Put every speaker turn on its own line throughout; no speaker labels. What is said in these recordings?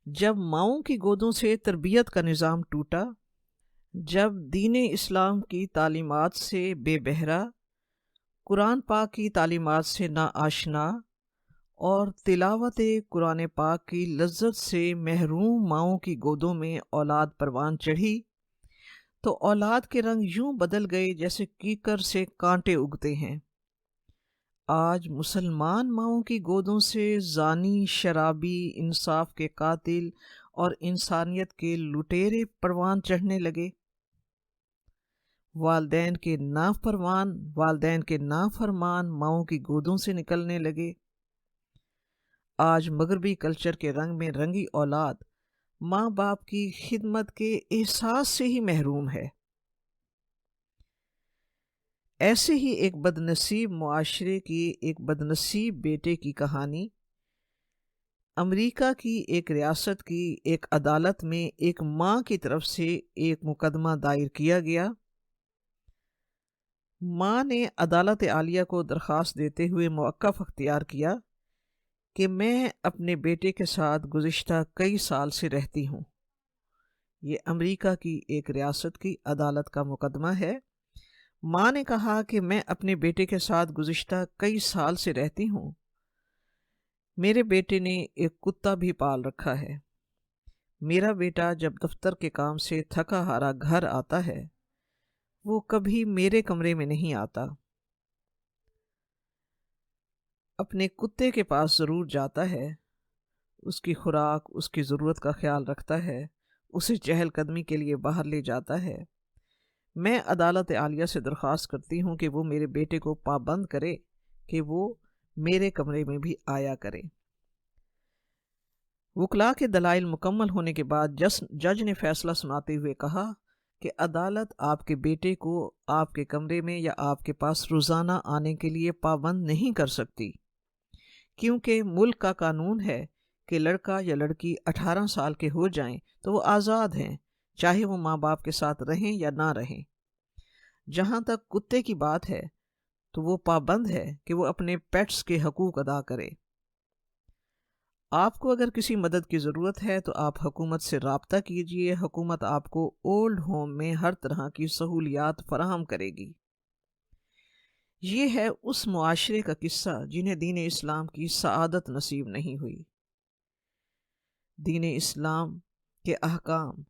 جب ماؤں کی گودوں سے تربیت کا نظام ٹوٹا، جب دین اسلام کی تعلیمات سے بے بہرا، قرآن پاک کی تعلیمات سے نا آشنا اور تلاوت قرآن پاک کی لذت سے محروم ماؤں کی گودوں میں اولاد پروان چڑھی، تو اولاد کے رنگ یوں بدل گئے جیسے کیکر سے کانٹے اگتے ہیں۔ آج مسلمان ماؤں کی گودوں سے زانی، شرابی، انصاف کے قاتل اور انسانیت کے لٹیرے پروان چڑھنے لگے۔ والدین کے نافرمان ماؤں کی گودوں سے نکلنے لگے۔ آج مغربی کلچر کے رنگ میں رنگی اولاد ماں باپ کی خدمت کے احساس سے ہی محروم ہے۔ ایسے ہی ایک بد نصیب معاشرے کی ایک بد نصیب بیٹے کی کہانی امریکہ کی ایک ریاست کی ایک عدالت میں ایک ماں کی طرف سے ایک مقدمہ دائر کیا گیا۔ ماں نے عدالت عالیہ کو درخواست دیتے ہوئے موقف اختیار کیا کہ میں اپنے بیٹے کے ساتھ گزشتہ کئی سال سے رہتی ہوں۔ یہ امریکہ کی ایک ریاست کی عدالت کا مقدمہ ہے۔ ماں نے کہا کہ میں اپنے بیٹے کے ساتھ گزشتہ کئی سال سے رہتی ہوں۔ میرے بیٹے نے ایک کتا بھی پال رکھا ہے۔ میرا بیٹا جب دفتر کے کام سے تھکا ہارا گھر آتا ہے، وہ کبھی میرے کمرے میں نہیں آتا، اپنے کتے کے پاس ضرور جاتا ہے، اس کی خوراک، اس کی ضرورت کا خیال رکھتا ہے، اسے چہل قدمی کے لیے باہر لے جاتا ہے۔ میں عدالت عالیہ سے درخواست کرتی ہوں کہ وہ میرے بیٹے کو پابند کرے کہ وہ میرے کمرے میں بھی آیا کرے۔ وکلاء کے دلائل مکمل ہونے کے بعد جج نے فیصلہ سناتے ہوئے کہا کہ عدالت آپ کے بیٹے کو آپ کے کمرے میں یا آپ کے پاس روزانہ آنے کے لیے پابند نہیں کر سکتی، کیونکہ ملک کا قانون ہے کہ لڑکا یا لڑکی 18 سال کے ہو جائیں تو وہ آزاد ہیں، چاہے وہ ماں باپ کے ساتھ رہیں یا نہ رہیں۔ جہاں تک کتے کی بات ہے تو وہ پابند ہے کہ وہ اپنے پیٹس کے حقوق ادا کرے۔ آپ کو اگر کسی مدد کی ضرورت ہے تو آپ حکومت سے رابطہ کیجئے، حکومت آپ کو اولڈ ہوم میں ہر طرح کی سہولیات فراہم کرے گی۔ یہ ہے اس معاشرے کا قصہ جنہیں دین اسلام کی سعادت نصیب نہیں ہوئی۔ دین اسلام کے احکام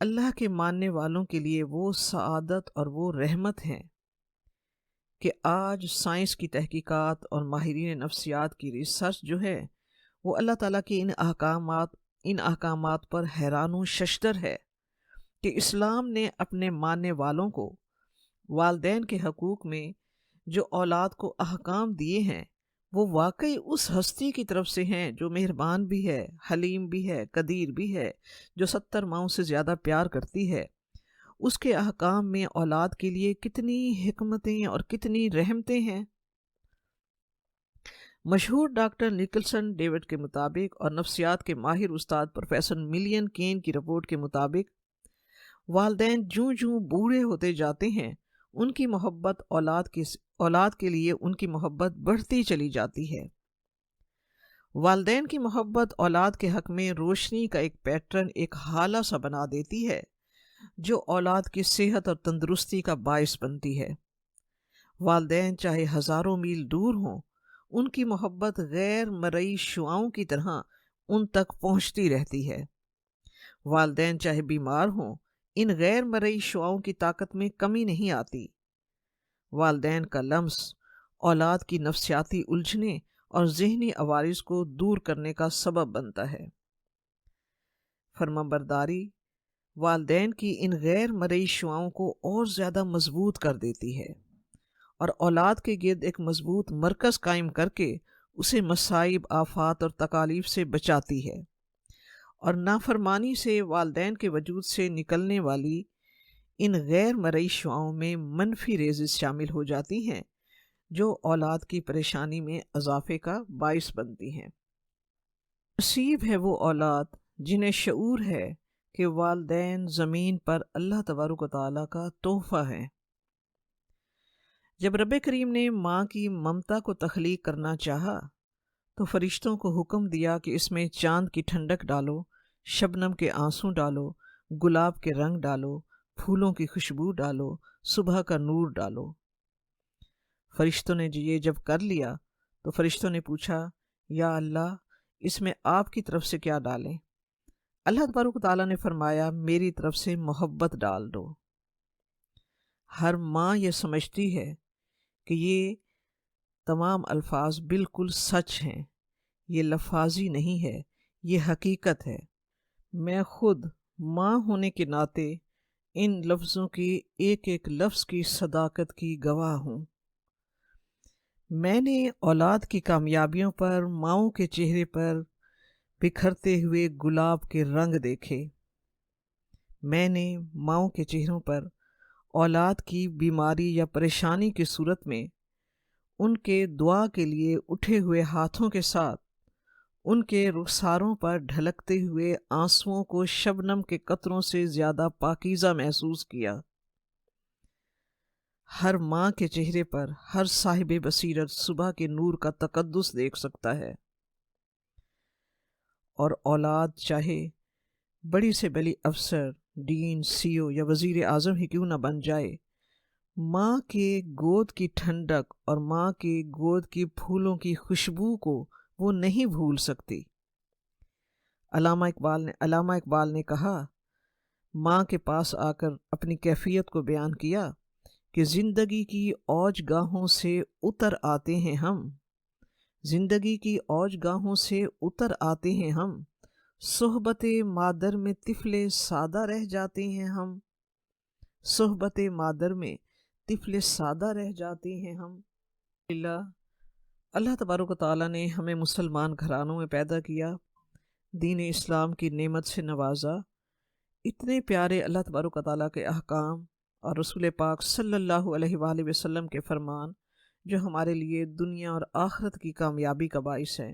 اللہ کے ماننے والوں کے لیے وہ سعادت اور وہ رحمت ہیں کہ آج سائنس کی تحقیقات اور ماہرین نفسیات کی ریسرچ جو ہے وہ اللہ تعالیٰ کے ان احکامات پر حیران و ششدر ہے کہ اسلام نے اپنے ماننے والوں کو والدین کے حقوق میں جو اولاد کو احکام دیے ہیں وہ واقعی اس ہستی کی طرف سے ہیں جو مہربان بھی ہے، حلیم بھی ہے، قدیر بھی ہے، جو 70 ماؤں سے زیادہ پیار کرتی ہے۔ اس کے احکام میں اولاد کے لیے کتنی حکمتیں اور کتنی رحمتیں ہیں۔ مشہور ڈاکٹر نکلسن ڈیوڈ کے مطابق اور نفسیات کے ماہر استاد پروفیسر ملین کین کی رپورٹ کے مطابق والدین جوں جوں بوڑھے ہوتے جاتے ہیں ان کی محبت اولاد کے لیے ان کی محبت بڑھتی چلی جاتی ہے۔ والدین کی محبت اولاد کے حق میں روشنی کا ایک پیٹرن، ایک ہالہ سا بنا دیتی ہے جو اولاد کی صحت اور تندرستی کا باعث بنتی ہے۔ والدین چاہے ہزاروں میل دور ہوں، ان کی محبت غیر مرئی شعاؤں کی طرح ان تک پہنچتی رہتی ہے۔ والدین چاہے بیمار ہوں، ان غیر مرئی شعاؤں کی طاقت میں کمی نہیں آتی۔ والدین کا لمس اولاد کی نفسیاتی الجھنیں اور ذہنی عوارض کو دور کرنے کا سبب بنتا ہے۔ فرمانبرداری والدین کی ان غیر مرئی شعاؤں کو اور زیادہ مضبوط کر دیتی ہے اور اولاد کے گرد ایک مضبوط مرکز قائم کر کے اسے مصائب، آفات اور تکالیف سے بچاتی ہے، اور نافرمانی سے والدین کے وجود سے نکلنے والی ان غیر مرئی شعاؤں میں منفی ریزز شامل ہو جاتی ہیں جو اولاد کی پریشانی میں اضافے کا باعث بنتی ہیں۔ نصیب ہے وہ اولاد جنہیں شعور ہے کہ والدین زمین پر اللہ تبارک و تعالیٰ کا تحفہ ہیں۔ جب رب کریم نے ماں کی ممتا کو تخلیق کرنا چاہا تو فرشتوں کو حکم دیا کہ اس میں چاند کی ٹھنڈک ڈالو، شبنم کے آنسو ڈالو، گلاب کے رنگ ڈالو، پھولوں کی خوشبو ڈالو، صبح کا نور ڈالو۔ فرشتوں نے یہ جب کر لیا تو فرشتوں نے پوچھا، یا اللہ اس میں آپ کی طرف سے کیا ڈالیں؟ اللہ تبارک و تعالیٰ نے فرمایا، میری طرف سے محبت ڈال دو۔ ہر ماں یہ سمجھتی ہے کہ یہ تمام الفاظ بالکل سچ ہیں، یہ لفاظی نہیں ہے، یہ حقیقت ہے۔ میں خود ماں ہونے کے ناطے ان لفظوں کی ایک ایک لفظ کی صداقت کی گواہ ہوں۔ میں نے اولاد کی کامیابیوں پر ماؤں کے چہرے پر بکھرتے ہوئے گلاب کے رنگ دیکھے۔ میں نے ماؤں کے چہروں پر اولاد کی بیماری یا پریشانی کی صورت میں ان کے دعا کے لیے اٹھے ہوئے ہاتھوں کے ساتھ ان کے رخساروں پر ڈھلکتے ہوئے آنسوؤں کو شبنم کے قطروں سے زیادہ پاکیزہ محسوس کیا۔ ہر ماں کے چہرے پر ہر صاحب بصیرت صبح کے نور کا تقدس دیکھ سکتا ہے، اور اولاد چاہے بڑی سے بڑی افسر، ڈین، CEO یا وزیر اعظم ہی کیوں نہ بن جائے، ماں کے گود کی ٹھنڈک اور ماں کے گود کی پھولوں کی خوشبو کو وہ نہیں بھول سکتی۔ علامہ اقبال نے کہا، ماں کے پاس آ کر اپنی کیفیت کو بیان کیا کہ زندگی کی اوج گاہوں سے اتر آتے ہیں ہم، زندگی کی اوج گاہوں سے اتر آتے ہیں ہم، صحبت مادر میں طفل سادہ رہ جاتے ہیں ہم، صحبت مادر میں طفل سادہ رہ جاتے ہیں ہم۔ اللہ تبارک و تعالیٰ نے ہمیں مسلمان گھرانوں میں پیدا کیا، دین اسلام کی نعمت سے نوازا۔ اتنے پیارے اللہ تبارک و تعالیٰ کے احکام اور رسول پاک صلی اللہ علیہ وآلہ وسلم کے فرمان جو ہمارے لیے دنیا اور آخرت کی کامیابی کا باعث ہے،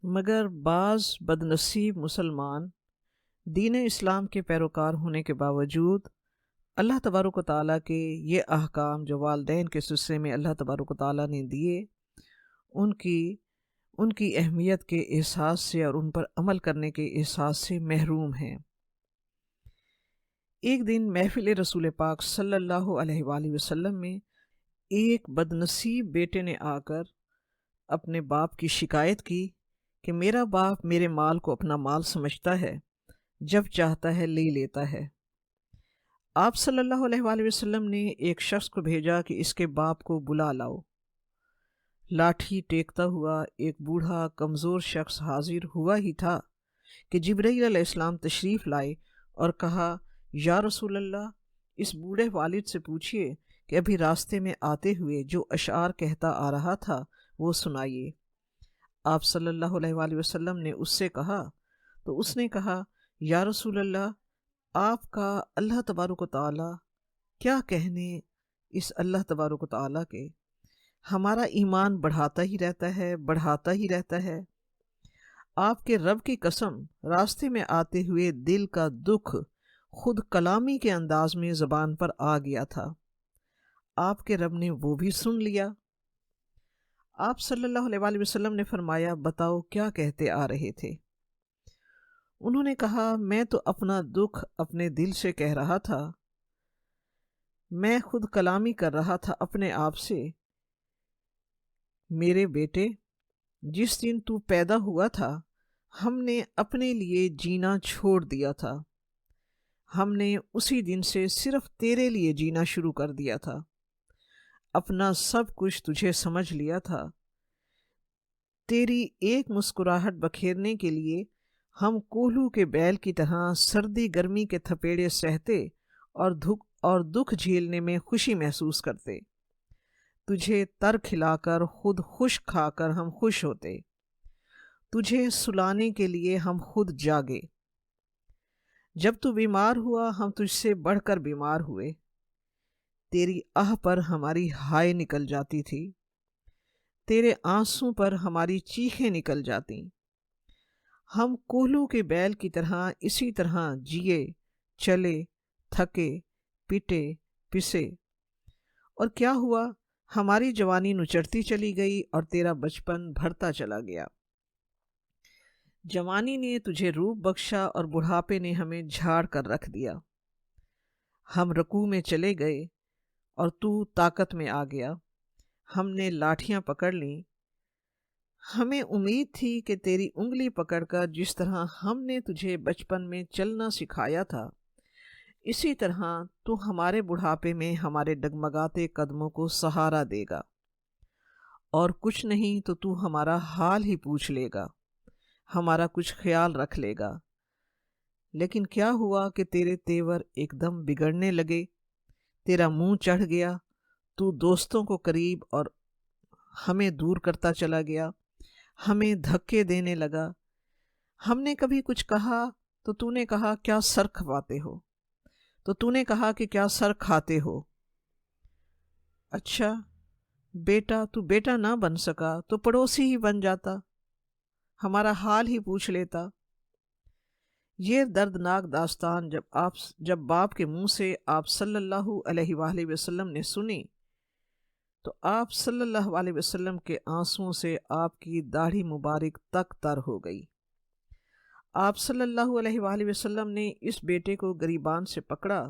مگر بعض بدنصیب مسلمان دین اسلام کے پیروکار ہونے کے باوجود اللہ تبارک و تعالیٰ کے یہ احکام جو والدین کے سلسلے میں اللہ تبارک و تعالیٰ نے دیے، ان کی اہمیت کے احساس سے اور ان پر عمل کرنے کے احساس سے محروم ہیں۔ ایک دن محفل رسول پاک صلی اللہ علیہ وآلہ وسلم میں ایک بدنصیب بیٹے نے آ کر اپنے باپ کی شکایت کی کہ میرا باپ میرے مال کو اپنا مال سمجھتا ہے، جب چاہتا ہے لے لیتا ہے۔ آپ صلی اللہ علیہ وآلہ وسلم نے ایک شخص کو بھیجا کہ اس کے باپ کو بلا لاؤ۔ لاٹھی ٹیکتا ہوا ایک بوڑھا کمزور شخص حاضر ہوا ہی تھا کہ جبرائیل علیہ السلام تشریف لائے اور کہا، یا رسول اللہ، اس بوڑھے والد سے پوچھئے کہ ابھی راستے میں آتے ہوئے جو اشعار کہتا آ رہا تھا وہ سنائیے۔ آپ صلی اللہ علیہ وآلہ وسلم نے اس سے کہا تو اس نے کہا، یا رسول اللہ، آپ کا اللہ تبارک و تعالیٰ، کیا کہنے اس اللہ تبارک و تعالیٰ کے، ہمارا ایمان بڑھاتا ہی رہتا ہے، بڑھاتا ہی رہتا ہے۔ آپ کے رب کی قسم، راستے میں آتے ہوئے دل کا دکھ خود کلامی کے انداز میں زبان پر آ گیا تھا، آپ کے رب نے وہ بھی سن لیا۔ آپ صلی اللہ علیہ وآلہ وسلم نے فرمایا، بتاؤ کیا کہتے آ رہے تھے؟ انہوں نے کہا، میں تو اپنا دکھ اپنے دل سے کہہ رہا تھا، میں خود کلامی کر رہا تھا اپنے آپ سے۔ میرے بیٹے، جس دن تو پیدا ہوا تھا ہم نے اپنے لیے جینا چھوڑ دیا تھا، ہم نے اسی دن سے صرف تیرے لیے جینا شروع کر دیا تھا، اپنا سب کچھ تجھے سمجھ لیا تھا۔ تیری ایک مسکراہٹ بکھیرنے کے لیے ہم کوہلو کے بیل کی طرح سردی گرمی کے تھپیڑے سہتے اور دکھ جھیلنے میں خوشی محسوس کرتے۔ تجھے تر کھلا کر خود خشک کھا کر ہم خوش ہوتے، تجھے سلانے کے لیے ہم خود جاگے۔ جب تو بیمار ہوا ہم تجھ سے بڑھ کر بیمار ہوئے، تیری آہ پر ہماری ہائے نکل جاتی تھی، تیرے آنسوں پر ہماری چیخیں نکل جاتیں۔ ہم کوہلو کے بیل کی طرح اسی طرح جیے، چلے، تھکے، پٹے، پسے، اور کیا ہوا؟ ہماری جوانی نچڑتی چلی گئی اور تیرا بچپن بڑھتا چلا گیا۔ جوانی نے تجھے روپ بخشا اور بڑھاپے نے ہمیں جھاڑ کر رکھ دیا۔ ہم رکوع میں چلے گئے اور تو طاقت میں آ گیا۔ ہم نے لاٹھیاں پکڑ لیں۔ ہمیں امید تھی کہ تیری انگلی پکڑ کر جس طرح ہم نے تجھے بچپن میں چلنا سکھایا تھا، اسی طرح تو ہمارے بڑھاپے میں ہمارے ڈگمگاتے قدموں کو سہارا دے گا، اور کچھ نہیں تو ہمارا حال ہی پوچھ لے گا، ہمارا کچھ خیال رکھ لے گا۔ لیکن کیا ہوا کہ تیرے تیور ایک دم بگڑنے لگے، تیرا منہ چڑھ گیا، تو دوستوں کو قریب اور ہمیں دور کرتا چلا گیا، ہمیں دھکے دینے لگا۔ ہم نے کبھی کچھ کہا تو تو نے کہا کیا سر کھپاتے ہو، تو تو نے کہا کہ کیا سر کھاتے ہو۔ اچھا بیٹا، تو بیٹا نہ بن سکا تو پڑوسی ہی بن جاتا، ہمارا حال ہی پوچھ لیتا۔ یہ دردناک داستان جب باپ کے منہ سے آپ صلی اللہ علیہ وآلہ وسلم نے سنی تو آپ صلی اللہ علیہ وسلم کے آنسوؤں سے آپ کی داڑھی مبارک تک تر ہو گئی۔ آپ صلی اللہ علیہ وآلہ وسلم نے اس بیٹے کو گریبان سے پکڑا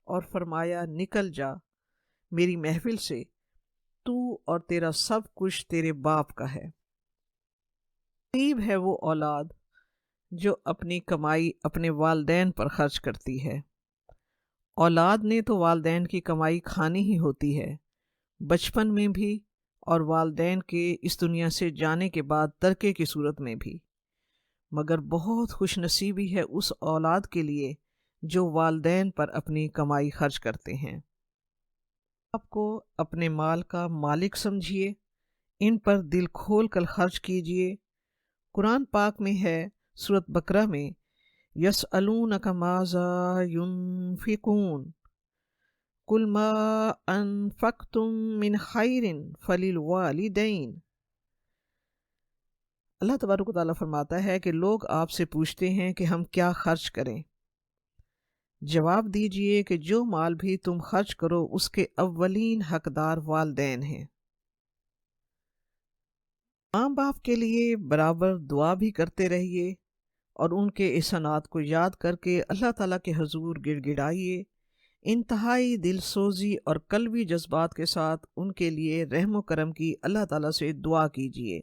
اور فرمایا، نکل جا میری محفل سے، تو اور تیرا سب کچھ تیرے باپ کا ہے۔ نصیب ہے وہ اولاد جو اپنی کمائی اپنے والدین پر خرچ کرتی ہے۔ اولاد نے تو والدین کی کمائی کھانی ہی ہوتی ہے، بچپن میں بھی اور والدین کے اس دنیا سے جانے کے بعد ترکے کی صورت میں بھی، مگر بہت خوش نصیبی ہے اس اولاد کے لیے جو والدین پر اپنی کمائی خرچ کرتے ہیں۔ آپ کو اپنے مال کا مالک سمجھیے، ان پر دل کھول کر خرچ کیجیے۔ قرآن پاک میں ہے، سورۃ بقرہ میں، یسألونک ماذا ينفقون قل ما انفقتم من خیر فللوالدین۔ اللہ تبارک و تعالیٰ فرماتا ہے کہ لوگ آپ سے پوچھتے ہیں کہ ہم کیا خرچ کریں، جواب دیجئے کہ جو مال بھی تم خرچ کرو اس کے اولین حقدار والدین ہیں۔ ماں باپ کے لیے برابر دعا بھی کرتے رہیے اور ان کے احسانات کو یاد کر کے اللہ تعالیٰ کے حضور گڑ گڑائیے، انتہائی دل سوزی اور قلبی جذبات کے ساتھ ان کے لیے رحم و کرم کی اللہ تعالیٰ سے دعا کیجیے۔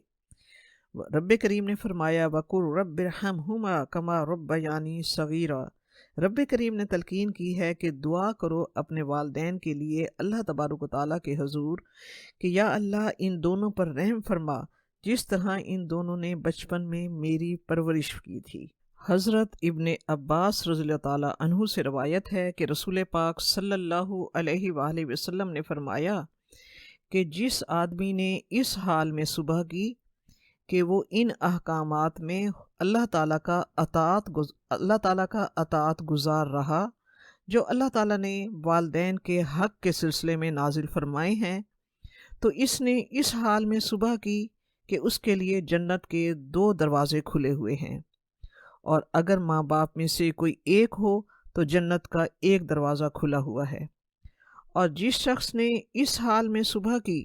رب کریم نے فرمایا، وَقُلْ رَبِّ ارْحَمْهُمَا كَمَا رَبَّيَانِي صَغِيرًا۔ رب کریم نے تلقین کی ہے کہ دعا کرو اپنے والدین کے لیے اللہ تبارک و تعالیٰ کے حضور کہ یا اللہ ان دونوں پر رحم فرما جس طرح ان دونوں نے بچپن میں میری پرورش کی تھی۔ حضرت ابن عباس رضی اللہ تعالیٰ عنہ سے روایت ہے کہ رسول پاک صلی اللہ علیہ وآلہ وسلم نے فرمایا کہ جس آدمی نے اس حال میں صبح کی کہ وہ ان احکامات میں اللہ تعالیٰ کا اطاعت گزار رہا جو اللہ تعالیٰ نے والدین کے حق کے سلسلے میں نازل فرمائے ہیں، تو اس نے اس حال میں صبح کی کہ اس کے لیے جنت کے 2 دروازے کھلے ہوئے ہیں، اور اگر ماں باپ میں سے کوئی ایک ہو تو جنت کا 1 دروازہ کھلا ہوا ہے۔ اور جس شخص نے اس حال میں صبح کی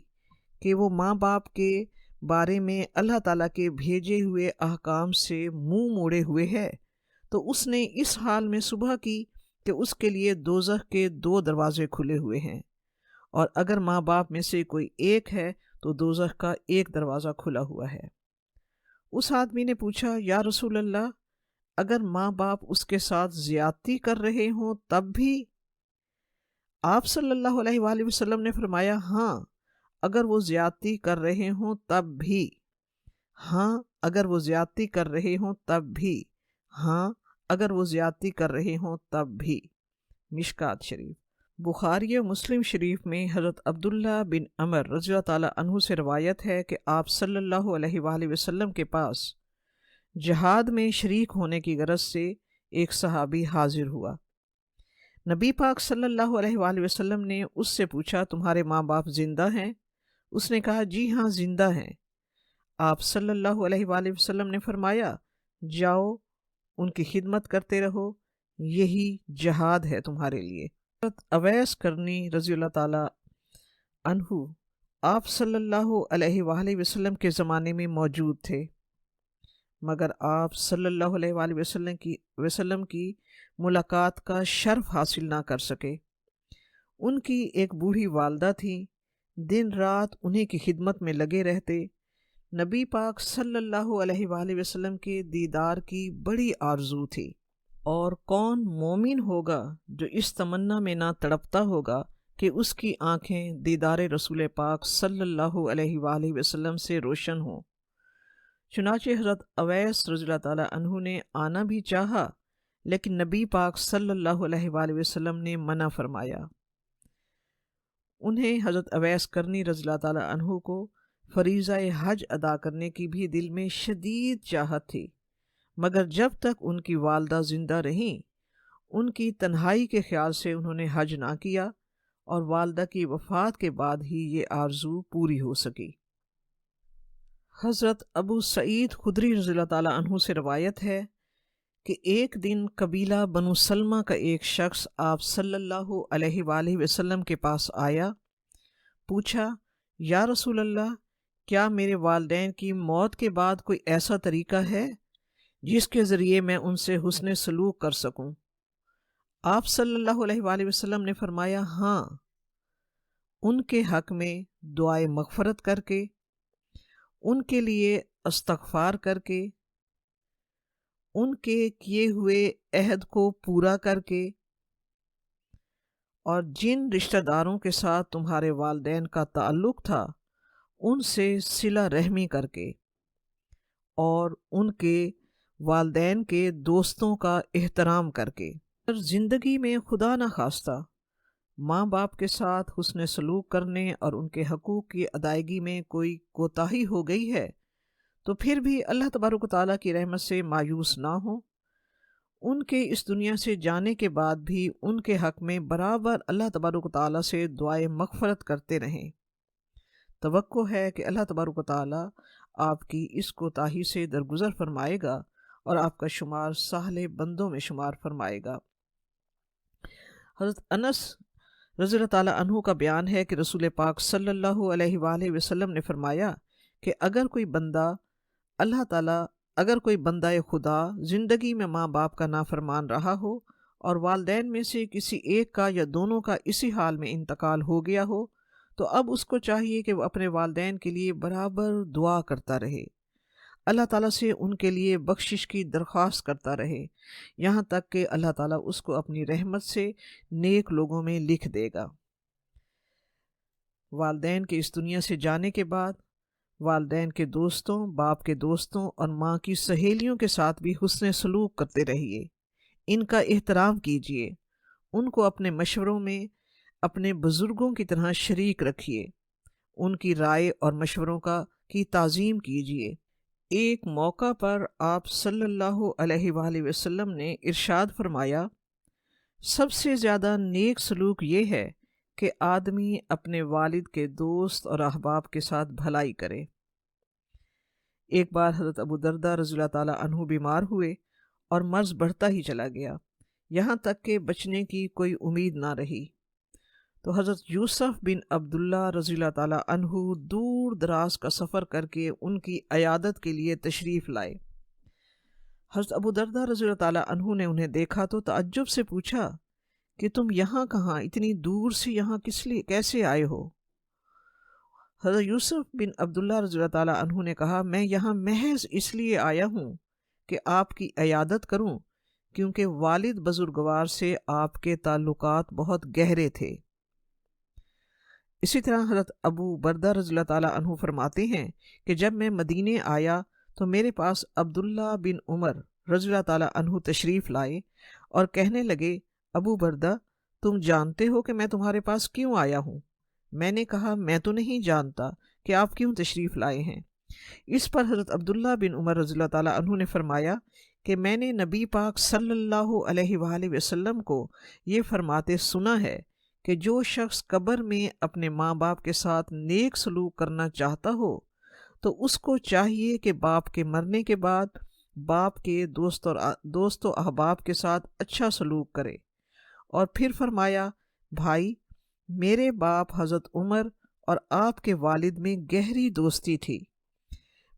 کہ وہ ماں باپ کے بارے میں اللہ تعالیٰ کے بھیجے ہوئے احکام سے منہ موڑے ہوئے ہے، تو اس نے اس حال میں صبح کی کہ اس کے لیے دوزخ کے 2 دروازے کھلے ہوئے ہیں، اور اگر ماں باپ میں سے کوئی ایک ہے تو دوزخ کا 1 دروازہ کھلا ہوا ہے۔ اس آدمی نے پوچھا، یا رسول اللہ، اگر ماں باپ اس کے ساتھ زیادتی کر رہے ہوں تب بھی؟ آپ صلی اللہ علیہ وآلہ وسلم نے فرمایا، ہاں اگر وہ زیادتی کر رہے ہوں تب بھی، ہاں اگر وہ زیادتی کر رہے ہوں تب بھی، ہاں اگر وہ زیادتی کر رہے ہوں تب بھی۔ مشکات شریف۔ بخاری و مسلم شریف میں حضرت عبداللہ بن عمر رضی اللہ تعالیٰ عنہ سے روایت ہے کہ آپ صلی اللہ علیہ وآلہ وسلم کے پاس جہاد میں شریک ہونے کی غرض سے ایک صحابی حاضر ہوا۔ نبی پاک صلی اللہ علیہ وآلہ وسلم نے اس سے پوچھا، تمہارے ماں باپ زندہ ہیں؟ اس نے کہا، جی ہاں زندہ ہیں۔ آپ صلی اللہ علیہ وآلہ وسلم نے فرمایا، جاؤ ان کی خدمت کرتے رہو، یہی جہاد ہے تمہارے لیے۔ حضرت اویس کرنی رضی اللہ تعالیٰ عنہ آپ صلی اللہ علیہ وآلہ وسلم کے زمانے میں موجود تھے، مگر آپ صلی اللہ علیہ وآلہ وسلم کی ملاقات کا شرف حاصل نہ کر سکے۔ ان کی ایک بوڑھی والدہ تھیں، دن رات انہیں کی خدمت میں لگے رہتے۔ نبی پاک صلی اللہ علیہ وآلہ وسلم کے دیدار کی بڑی آرزو تھی، اور کون مومن ہوگا جو اس تمنا میں نہ تڑپتا ہوگا کہ اس کی آنکھیں دیدار رسول پاک صلی اللہ علیہ وآلہ وسلم سے روشن ہوں۔ چنانچہ حضرت اویس رضی اللہ تعالیٰ عنہ نے آنا بھی چاہا، لیکن نبی پاک صلی اللہ علیہ وآلہ وسلم نے منع فرمایا۔ انہیں حضرت اویس کرنی رضی اللہ تعالیٰ عنہ کو فریضہ حج ادا کرنے کی بھی دل میں شدید چاہت تھی، مگر جب تک ان کی والدہ زندہ رہیں ان کی تنہائی کے خیال سے انہوں نے حج نہ کیا، اور والدہ کی وفات کے بعد ہی یہ آرزو پوری ہو سکی۔ حضرت ابو سعید خدری رضی اللہ تعالیٰ عنہ سے روایت ہے کہ ایک دن قبیلہ بنو سلمہ کا ایک شخص آپ صلی اللہ علیہ وآلہ وسلم کے پاس آیا، پوچھا، یا رسول اللہ، کیا میرے والدین کی موت کے بعد کوئی ایسا طریقہ ہے جس کے ذریعے میں ان سے حسن سلوک کر سکوں؟ آپ صلی اللہ علیہ وآلہ وسلم نے فرمایا، ہاں، ان کے حق میں دعائے مغفرت کر کے، ان کے لیے استغفار کر کے، ان کے کیے ہوئے عہد کو پورا کر کے، اور جن رشتہ داروں کے ساتھ تمہارے والدین کا تعلق تھا ان سے صلہ رحمی کر کے، اور ان کے والدین کے دوستوں کا احترام کر کے۔ زندگی میں خدا نہ خواستہ ماں باپ کے ساتھ حسن سلوک کرنے اور ان کے حقوق کی ادائیگی میں کوئی کوتاہی ہو گئی ہے تو پھر بھی اللہ تبارک و تعالیٰ کی رحمت سے مایوس نہ ہوں۔ ان کے اس دنیا سے جانے کے بعد بھی ان کے حق میں برابر اللہ تبارک و تعالیٰ سے دعائے مغفرت کرتے رہیں۔ توقع ہے کہ اللہ تبارک و تعالیٰ آپ کی اس کوتاہی سے درگزر فرمائے گا اور آپ کا شمار صالح بندوں میں شمار فرمائے گا۔ حضرت انس رضی اللہ تعالیٰ عنہ کا بیان ہے کہ رسول پاک صلی اللہ علیہ وآلہ وسلم نے فرمایا کہ اگر کوئی بندہ خدا زندگی میں ماں باپ کا نافرمان رہا ہو اور والدین میں سے کسی ایک کا یا دونوں کا اسی حال میں انتقال ہو گیا ہو تو اب اس کو چاہیے کہ وہ اپنے والدین کے لیے برابر دعا کرتا رہے، اللہ تعالیٰ سے ان کے لیے بخشش کی درخواست کرتا رہے، یہاں تک کہ اللہ تعالیٰ اس کو اپنی رحمت سے نیک لوگوں میں لکھ دے گا۔ والدین کے اس دنیا سے جانے کے بعد والدین کے دوستوں، باپ کے دوستوں اور ماں کی سہیلیوں کے ساتھ بھی حسن سلوک کرتے رہیے، ان کا احترام کیجیے، ان کو اپنے مشوروں میں اپنے بزرگوں کی طرح شریک رکھیے، ان کی رائے اور مشوروں کی تعظیم کیجیے۔ ایک موقع پر آپ صلی اللہ علیہ وآلہ وسلم نے ارشاد فرمایا، سب سے زیادہ نیک سلوک یہ ہے کہ آدمی اپنے والد کے دوست اور احباب کے ساتھ بھلائی کرے۔ ایک بار حضرت ابو درداء رضی اللہ تعالیٰ عنہ بیمار ہوئے اور مرض بڑھتا ہی چلا گیا، یہاں تک کہ بچنے کی کوئی امید نہ رہی، تو حضرت یوسف بن عبداللہ رضی اللہ تعالیٰ عنہ دور دراز کا سفر کر کے ان کی عیادت کے لیے تشریف لائے۔ حضرت ابو درداء رضی اللہ تعالیٰ عنہ نے انہیں دیکھا تو تعجب سے پوچھا کہ تم یہاں کہاں، اتنی دور سے یہاں کیسے آئے ہو؟ حضرت یوسف بن عبداللہ رضی اللہ تعالیٰ عنہ نے کہا، میں یہاں محض اس لیے آیا ہوں کہ آپ کی عیادت کروں، کیونکہ والد بزرگوار سے آپ کے تعلقات بہت گہرے تھے۔ اسی طرح حضرت ابو بردہ رضی اللہ تعالیٰ عنہ فرماتے ہیں کہ جب میں مدینے آیا تو میرے پاس عبداللہ بن عمر رضی اللہ تعالیٰ عنہ تشریف لائے اور کہنے لگے، ابو بردہ، تم جانتے ہو کہ میں تمہارے پاس کیوں آیا ہوں؟ میں نے کہا، میں تو نہیں جانتا کہ آپ کیوں تشریف لائے ہیں۔ اس پر حضرت عبداللہ بن عمر رضی اللہ تعالیٰ عنہ نے فرمایا کہ میں نے نبی پاک صلی اللہ علیہ وآلہ وسلم کو یہ فرماتے سنا ہے کہ جو شخص قبر میں اپنے ماں باپ کے ساتھ نیک سلوک کرنا چاہتا ہو تو اس کو چاہیے کہ باپ کے مرنے کے بعد باپ کے دوست و احباب کے ساتھ اچھا سلوک کرے۔ اور پھر فرمایا، بھائی، میرے باپ حضرت عمر اور آپ کے والد میں گہری دوستی تھی۔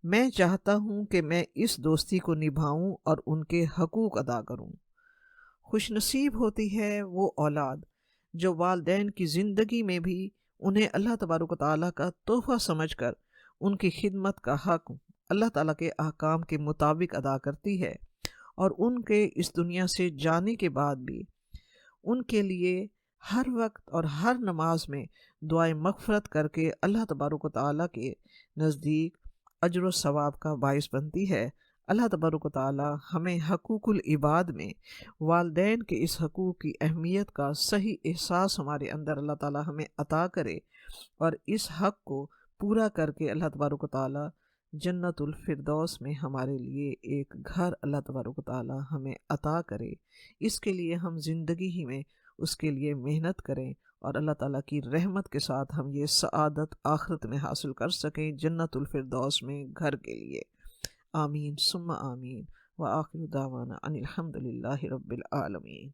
میں چاہتا ہوں کہ میں اس دوستی کو نبھاؤں اور ان کے حقوق ادا کروں۔ خوش نصیب ہوتی ہے وہ اولاد جو والدین کی زندگی میں بھی انہیں اللہ تبارک و تعالیٰ کا تحفہ سمجھ کر ان کی خدمت کا حق اللہ تعالیٰ کے احکام کے مطابق ادا کرتی ہے، اور ان کے اس دنیا سے جانے کے بعد بھی ان کے لیے ہر وقت اور ہر نماز میں دعائیں مغفرت کر کے اللہ تبارک و تعالیٰ کے نزدیک اجر و ثواب کا باعث بنتی ہے۔ اللہ تبارک و تعالیٰ ہمیں حقوق العباد میں والدین کے اس حقوق کی اہمیت کا صحیح احساس ہمارے اندر اللہ تعالیٰ ہمیں عطا کرے، اور اس حق کو پورا کر کے اللہ تبارک و تعالیٰ جنت الفردوس میں ہمارے لیے ایک گھر اللہ تبارک و تعالیٰ ہمیں عطا کرے۔ اس کے لیے ہم زندگی ہی میں اس کے لیے محنت کریں، اور اللہ تعالیٰ کی رحمت کے ساتھ ہم یہ سعادت آخرت میں حاصل کر سکیں جنت الفردوس میں گھر کے لیے۔ آمین ثم آمین، وآخر دعوانا ان الحمد للہ رب العالمین۔